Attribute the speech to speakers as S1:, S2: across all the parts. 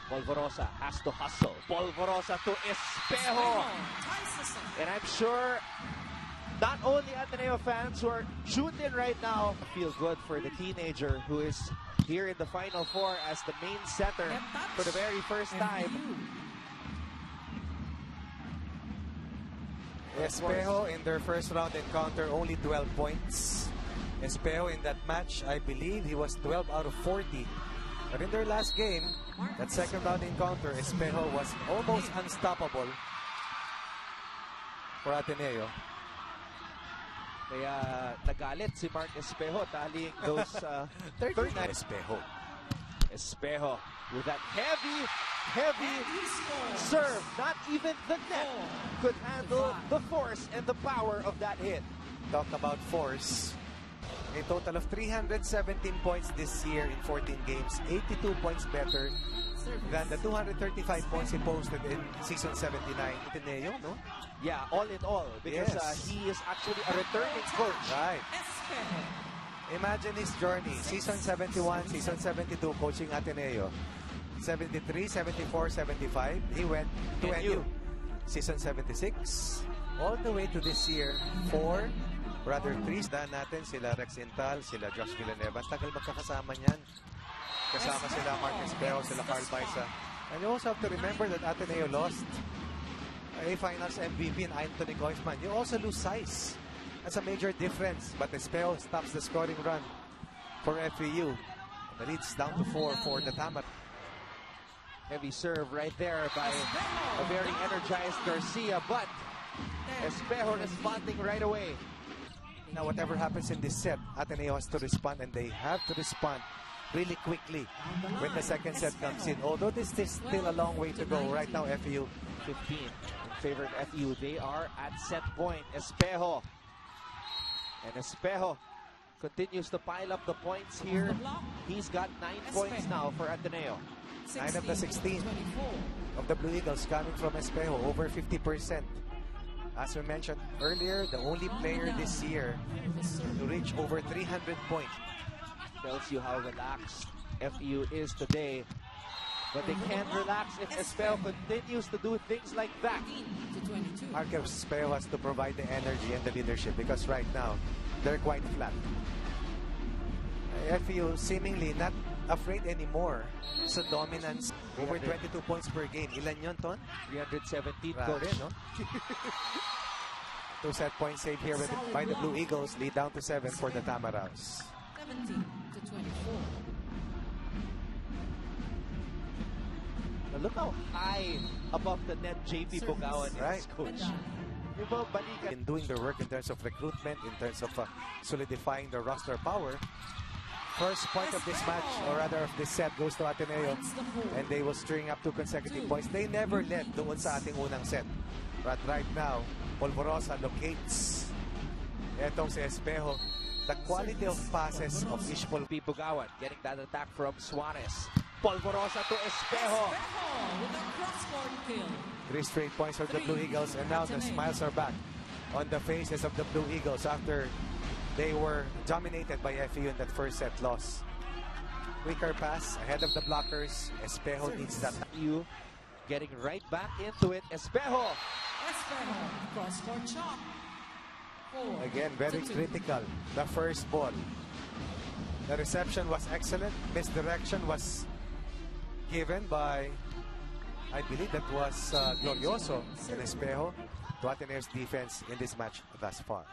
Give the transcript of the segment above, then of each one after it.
S1: Polvorosa has to hustle. Polvorosa to Espejo. And I'm sure not only Ateneo fans who are tuned in right now feel good for the teenager who is here in the Final Four as the main center for the very first time.
S2: Espejo in their first round encounter only 12 points. Espejo in that match, I believe he was 12 out of 40. But in their last game, that second round encounter, Espejo was almost unstoppable for Ateneo.
S1: Kaya nagalit si Marck Espejo taling those third night. Espejo with that heavy serve. Not even the net could handle the force and the power of that hit.
S2: Talk about force. A total of 317 points this year in 14 games. 82 points better than the 235 points he posted in season 79. Ateneo, no?
S1: Yeah, all in all, because he is actually a returning coach.
S2: Right. Imagine his journey. Season 71, season 72, coaching Ateneo. 73, 74, 75, he went to NU. Season 76, all the way to this year, 3 dan natin, sila Rex Intal, sila Josh Villanueva. Tagal magkakasama niyan. Kasama sila Marck Espejo, sila Carl Baisa. And you also have to remember that Ateneo lost a finals MVP in Anthony Koisman. You also lose size. That's a major difference. But Espejo stops the scoring run for FEU. The lead's down to 4 for the Tama.
S1: Heavy serve right there by a very energized Garcia, but Espejo responding right away.
S2: Now, whatever happens in this set, Ateneo has to respond, and they have to respond really quickly when the second set comes in. Although this is still a long way to go. Right now, FEU
S1: 15 in favor of FEU. They are at set point. Espejo. And Espejo continues to pile up the points here. He's got 9 points now for Ateneo.
S2: 9 of the 16 of the Blue Eagles coming from Espejo, over 50%. As we mentioned earlier, the only player this year to reach over 300 points.
S1: Tells you how relaxed FEU is today. But they can't relax if Espejo continues to do things like that.
S2: Marck Espejo has to provide the energy and the leadership because right now, they're quite flat. FEU seemingly not afraid anymore. So dominance, over 22 points per game. Ilan yun, Ton?
S1: 317,
S2: coach. No? 2 set point save here by the Blue Eagles. Lead down to 7 for the Tamaraws.
S3: 17-24.
S1: Now look how high above the net JP Bogawan is, coach.
S2: In doing the work in terms of recruitment, in terms of solidifying the roster power. First point of this match, or rather of this set, goes to Ateneo, and they will string up 2 consecutive points. They never led doon sa ating unang set. But right now, Polvorosa locates etong si Espejo. The quality of passes of Ishpol
S1: Bogawan getting that attack from Suarez. Polvorosa to Espejo.
S3: With a cross-court kill.
S2: 3 straight points for the Blue Eagles, and now the smiles are back on the faces of the Blue Eagles after they were dominated by FEU in that first set loss. Quicker pass ahead of the blockers. Espejo needs that.
S1: FEU getting right back into it. Espejo.
S3: Espejo, cross-court shot.
S2: Again, very critical. The first ball. The reception was excellent. Misdirection was given by, I believe that was Glorioso and Espejo to Ateneo's defense in this match thus far.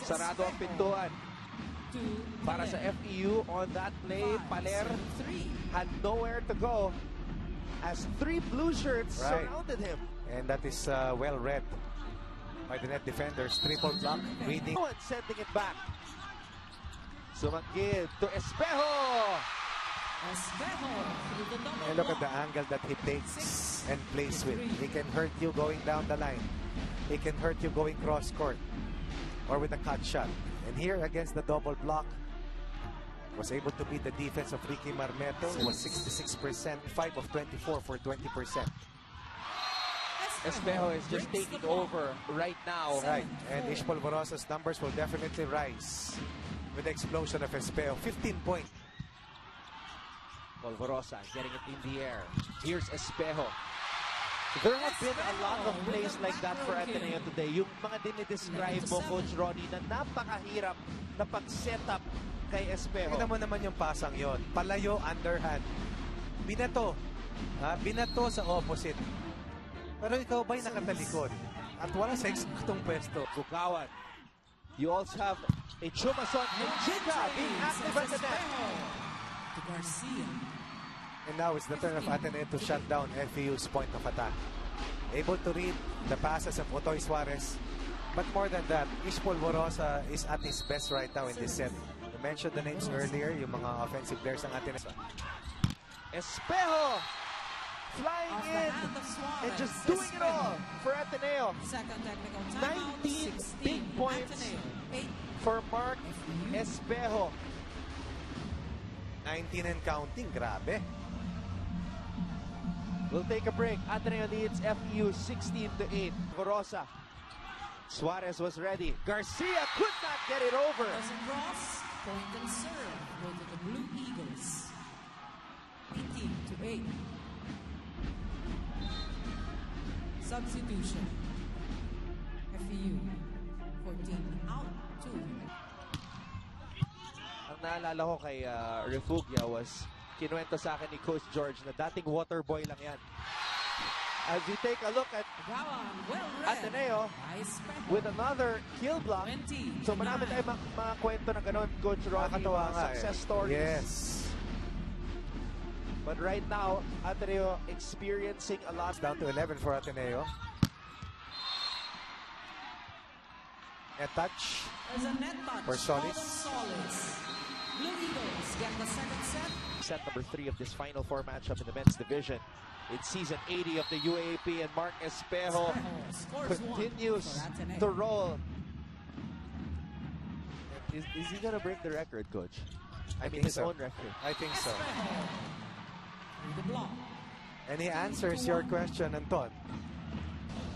S1: Sarado ang pintuan para sa FEU on that play. Paler had nowhere to go as 3 blue shirts surrounded him.
S2: And that is well read by the net defenders. Triple block, reading.
S1: Sending it back. Sumanggid to Espejo.
S2: And look at the angle that he takes and plays with. He can hurt you going down the line. He can hurt you going cross-court or with a cut shot. And here against the double block, was able to beat the defense of Ricky Marmeto. It was 66%, 5 of 24 for 20%.
S1: Espejo is just taking over right now.
S2: Right, and Ish Polvorosa's numbers will definitely rise with the explosion of Espejo. 15 points
S1: Polvorosa getting it in the air. Here's Espejo. There have been a lot of plays like that for Ateneo today. Yung mga dinidescribe mo, Coach Ronnie, na napakahirap na pag-set up kay Espejo.
S2: Kita mo naman yung pasang yon. Palayo, underhand. Binato. Binato sa opposite. Pero ikaw ba'y nakatalikod? At wala sa eksaktong pwesto.
S1: Bukawan. You also have a Chumason and Chica being active at the net.
S3: To Garcia.
S2: And now it's the turn of Ateneo to shut down FEU's point of attack. Able to read the passes of Otoy Suarez. But more than that, Ish Polvorosa is at his best right now in this set. You mentioned the names earlier, yung mga offensive players ng Ateneo.
S1: Espejo flying in and just doing it all for Ateneo.
S3: Second technical timeout.
S1: 19 big
S3: 16.
S1: points
S3: Ateneo. 8.
S1: for Marck Espejo.
S2: 19 and counting, grabe.
S1: We'll take a break. Ateneo leads FEU 16-8. Vorosa. Suarez was ready. Garcia could not get it over.
S3: Doesn't cross. Point and serve. Go to the Blue Eagles. 18-8. Substitution. FEU 14 out 2.
S1: Ang naalala ko kay Refugia was kinuwento sa akin ni Coach George na dating water boy lang yan. As we take a look at Ateneo with another kill block. So marami tayong mga kwento na gano'n, Coach Ronnie, mga success stories.
S2: Yes.
S1: But right now, Ateneo experiencing a lot.
S2: Down to 11 for Ateneo. A touch.
S3: There's a net touch
S2: for Solis.
S3: Blue Eagles get the second set.
S1: Set number 3 of this Final Four matchup in the men's division. It's season 80 of the UAAP, and Marck Espejo continues to roll. Is he going to break the record, Coach? I mean, his own record.
S2: I think so.
S3: The block.
S2: And he answers your question, Anton.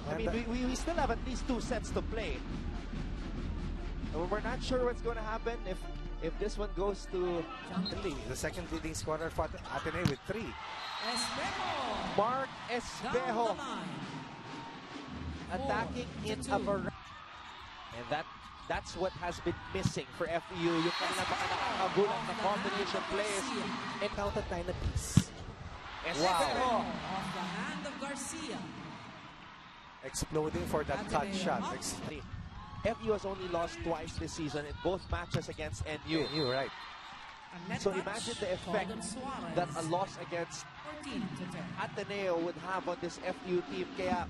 S1: I mean, we still have at least 2 sets to play. And we're not sure what's going to happen if this one goes to
S2: the second leading scorer for Ateneo with 3.
S3: Espejo.
S1: Marck Espejo attacking in a variety. And that's what has been missing for FEU. Yung kanilang mga nakakagulang na combination plays.
S2: And counted 9 apiece.
S1: Espejo.
S3: Off the hand of Garcia.
S2: Exploding for that cut shot.
S1: FEU has only lost twice this season in both matches against NU.
S2: You're right.
S1: So imagine the effect that a loss against Ateneo would have on this FEU team. Kaya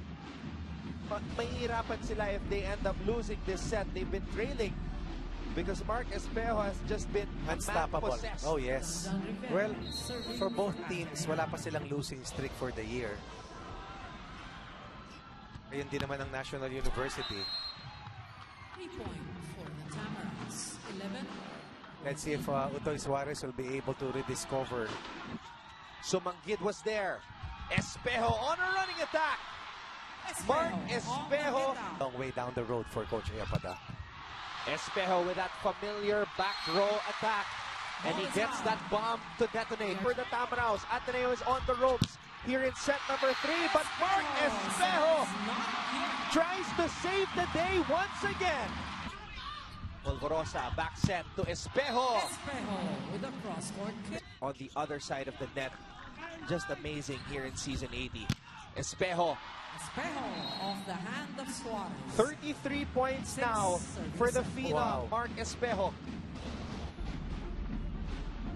S1: mahihirapan sila if they end up losing this set. They've been trailing because Marck Espejo has just been
S2: unstoppable.
S1: Possessed.
S2: Oh yes. Well, for both teams, wala pa silang losing streak for the year. Ayun din naman ang National University.
S3: 3 points for the Tamarans. 11.
S2: Let's see if Otoy Suarez will be able to rediscover.
S1: Sumanggid was there. Espejo on a running attack. Marck Espejo.
S2: Long way down the road for Coach Epada.
S1: Espejo with that familiar back row attack. And he gets that bomb to detonate for the Tamaraos. Ateneo is on the ropes here in set number 3. But Marck Espejo tries to save the day once again. Polvorosa back set to Espejo.
S3: Espejo with a cross-court kick.
S1: On the other side of the net. Just amazing here in season 80. Espejo.
S3: Espejo off the hand of Suarez.
S1: 33 points now for the phenom, Marck Espejo.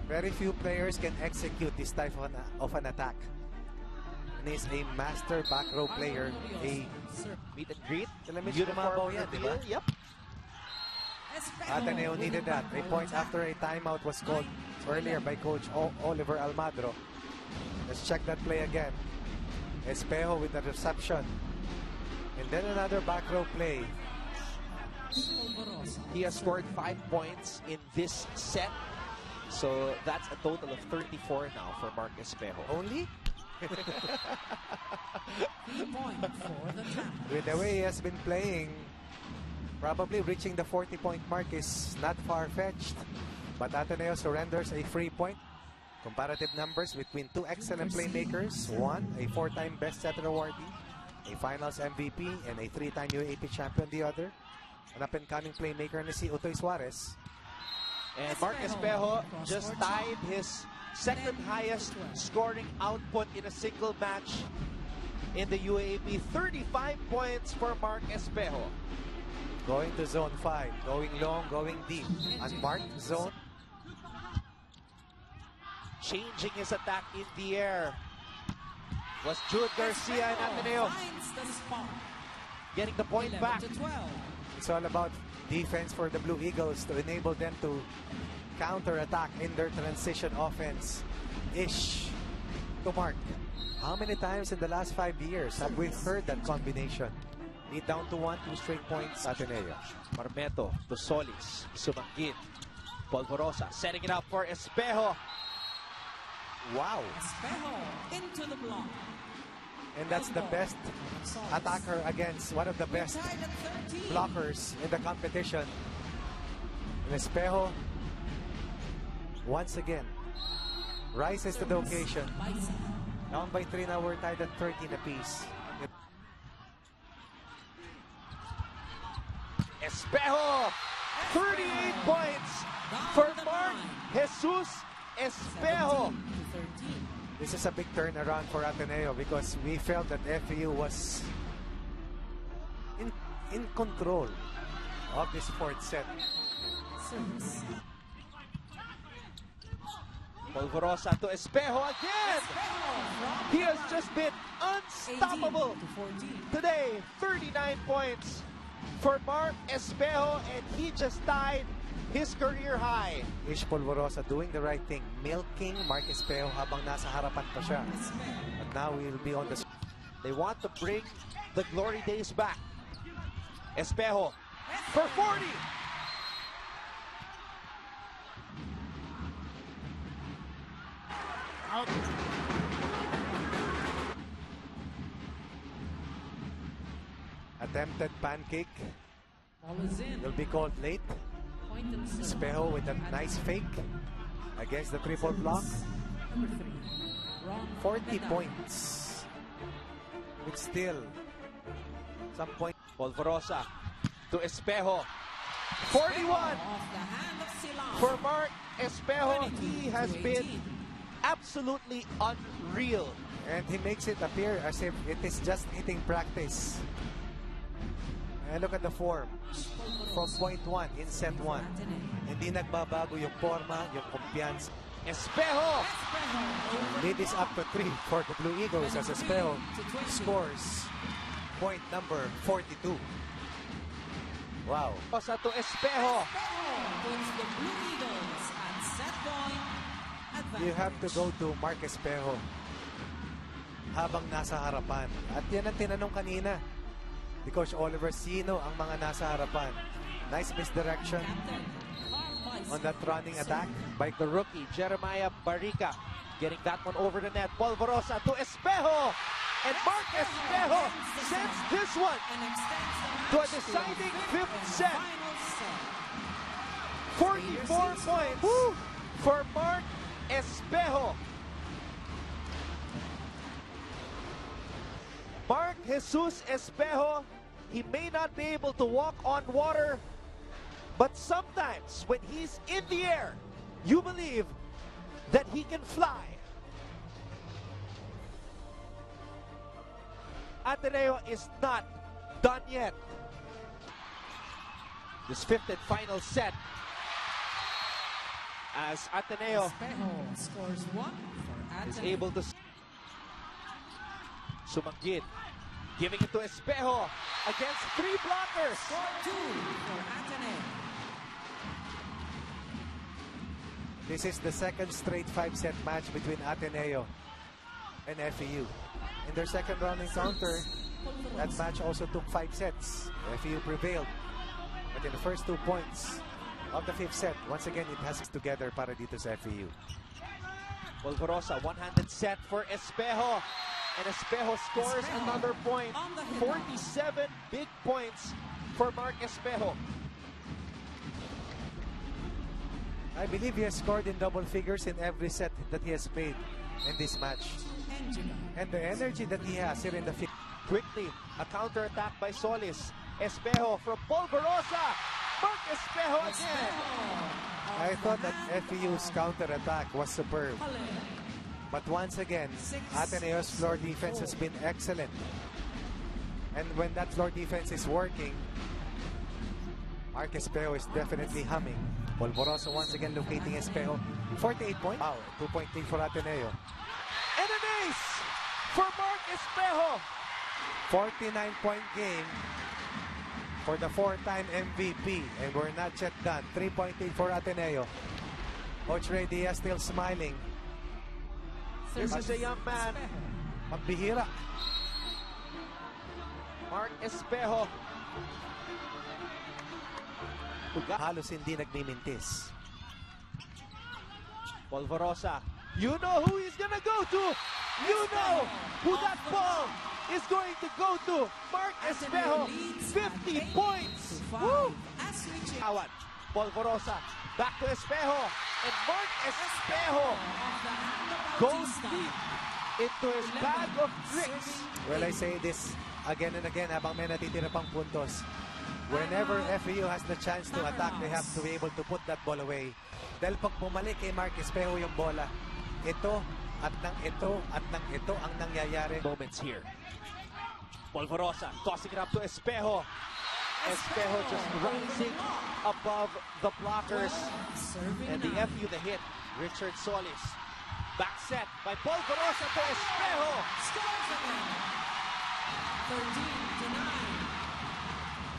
S2: Very few players can execute this type of an attack. And he's a master back row player. A
S1: meet and greet.
S2: Uniform yan, diba?
S1: Yep.
S2: Ateneo needed that. A point after a timeout was called earlier by Coach Oliver Almadro. Let's check that play again. Espejo with the reception. And then another back row play.
S1: He has scored 5 points in this set. So that's a total of 34 now for Marck Espejo.
S2: Only?
S3: 3 points for the Tamarans.
S2: With the way he has been playing, probably reaching the 40-point mark is not far-fetched. But Ateneo surrenders a free point. Comparative numbers between two excellent playmakers. One, a 4-time Best Setter awardee, a Finals MVP, and a 3-time UAAP champion. The other, an up-and-coming playmaker na si Utoy Suarez.
S1: And Marck Espejo just tied his second highest scoring output in a single match in the UAAP. 35 points for Marck Espejo.
S2: Going to zone 5, going long, going deep. Unmarked zone.
S1: Changing his attack in the air was Jude Garcia and Ateneo. Getting the point back.
S2: It's all about defense for the Blue Eagles to enable them to counter-attack in their transition offense. Ish to Mark. How many times in the last 5 years have we heard that combination? Lead down to 1, 2 straight points, Ateneo.
S1: Marmeto to Solis. Sumangkin. Polvorosa setting it up for Espejo.
S2: Wow.
S3: Espejo into the block.
S2: And that's the best attacker against one of the best blockers in the competition. And Espejo, once again, rises to the occasion. Down by 3 now, we're tied at 13 apiece.
S1: Espejo, 38 points for Marck Jesus Espejo.
S2: This is a big turnaround for Ateneo because we felt that FEU was in control of this fourth set.
S1: Polvorosa to Espejo again. He has just been unstoppable today. 39 points for Marck Espejo, and he just tied his career high.
S2: Ish Polvorosa doing the right thing, milking Marck Espejo habang nasa harapan pa siya. But now we'll be on the...
S1: They want to bring the glory days back. Espejo for 40. Out.
S2: Attempted pancake
S3: Ball is in.
S2: will be called late.
S3: Point and serve.
S2: Espejo with a nice fake against the triple block.
S3: Number 3. Wrong.
S2: 40 points. But still, some point.
S1: Polvorosa to Espejo. 41
S3: Off the hand of Silang.
S1: for Marck Espejo. He has been absolutely unreal.
S2: And he makes it appear as if it is just hitting practice. And look at the form. From point 1 in set 1. Hindi nagbabago yung forma, yung kumpiyansa.
S1: Espejo.
S2: Lead is up to 3 for the Blue Eagles as Espejo scores point number 42. Wow.
S1: Polvorosa to Espejo.
S3: Wins the Blue Eagles at set point advantage.
S2: You have to go to Marck Espejo habang nasa harapan. At yan ang tinanong kanina ni Coach Oliver, sino ang mga nasa harapan? Nice misdirection on that running attack
S1: By the rookie, Jeremiah Barrica. Getting that one over the net. Polvorosa to Espejo. And Marck Espejo sends this one
S3: And extends the
S1: to a
S3: match
S1: deciding
S3: the
S1: fifth
S3: and
S1: set.
S3: final set.
S1: 44 points for Marck Espejo. Marck Jesus Espejo, he may not be able to walk on water, but sometimes when he's in the air, you believe that he can fly. Ateneo is not done yet. This fifth and final set, as Ateneo
S3: Espejo scores 1 for
S1: is
S3: Ateneo.
S1: able to Sumangkin, giving it to Espejo against 3 blockers.
S3: Score 2 for Ateneo.
S2: This is the second straight 5-set match between Ateneo and FEU. In their second round encounter, that match also took 5 sets. FEU prevailed. But in the first 2 points of the 5th set, once again, it has together para dito sa FEU.
S1: Polvorosa, one-handed set for Espejo. And Espejo scores
S3: Espejo
S1: another point.
S3: on the hit
S1: 47 big points for Marck Espejo.
S2: I believe he has scored in double figures in every set that he has played in this match. And the energy that he has here in the field.
S1: Quickly, a counter-attack by Solis. Espejo from Polvorosa. Marck Espejo again.
S2: I thought that FEU's counter-attack was superb. But once again, Ateneo's floor defense has been excellent. And when that floor defense is working, Marck Espejo is definitely humming. Polvorosa once again locating Espejo. 48 points. Wow, 2-point lead for Ateneo.
S1: And an ace for Marck Espejo.
S2: 49-point game for the 4-time MVP. And we're not yet done. 3-point lead for Ateneo. Coach Ray Diaz still smiling.
S1: This is a young man.
S2: Magbihira.
S1: Marck Espejo.
S2: Halos hindi nagmimintis.
S1: Polvorosa. You know who he's gonna go to. You know who that ball is going to go to. Marck Espejo. 50 points. Woo! Awan. Polvorosa. Back to Espejo. And Marck Espejo goes deep into his bag of tricks.
S2: Well, I say this again and again habang may natitira pang puntos. Whenever FEU has the chance to attack, they have to be able to put that ball away. Dahil pag bumalik kay Marck Espejo yung bola, ito at nang ito at nang ito ang nangyayari.
S1: Moments here. Polvorosa tossing it up to Espejo. Espejo just rising above the blockers. And the FEU the hit. Richard Solis. Back set by Polvorosa to Espejo.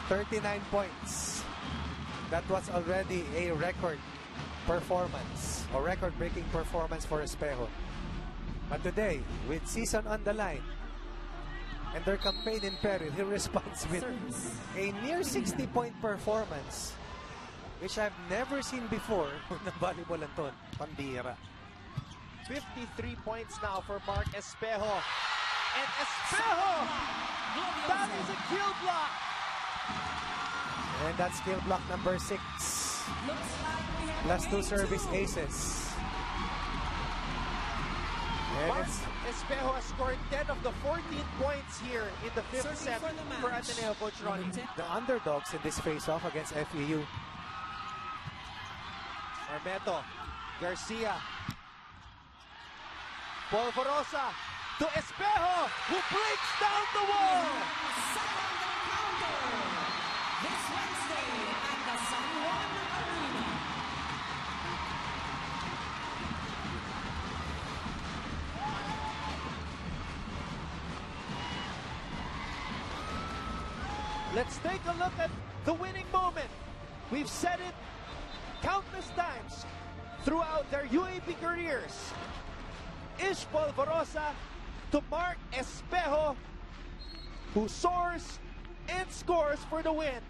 S2: 39 points. That was already a record performance or record-breaking performance for Espejo. But today, with season on the line and their campaign in peril, he responds with a near 60-point performance, which I've never seen before na volleyball lang to. Pambira.
S1: 53 points now for Marck Espejo. And Espejo! That is a kill block!
S2: And that's skill block number 6. Plus 2 service aces. And
S1: Marck
S2: it's
S1: Espejo has scored 10 of the 14 points here in the 5th set for Ateneo, Coach Ronnie.
S2: the underdogs in this face-off against FEU.
S1: Armeto, Garcia, Polvorosa to Espejo, who breaks down the wall.
S3: This Wednesday at the San Juan Arena.
S1: Let's take a look at the winning moment. We've said it countless times throughout their UAAP careers. Ish Polvorosa to Marck Espejo, who soars and scores for the win.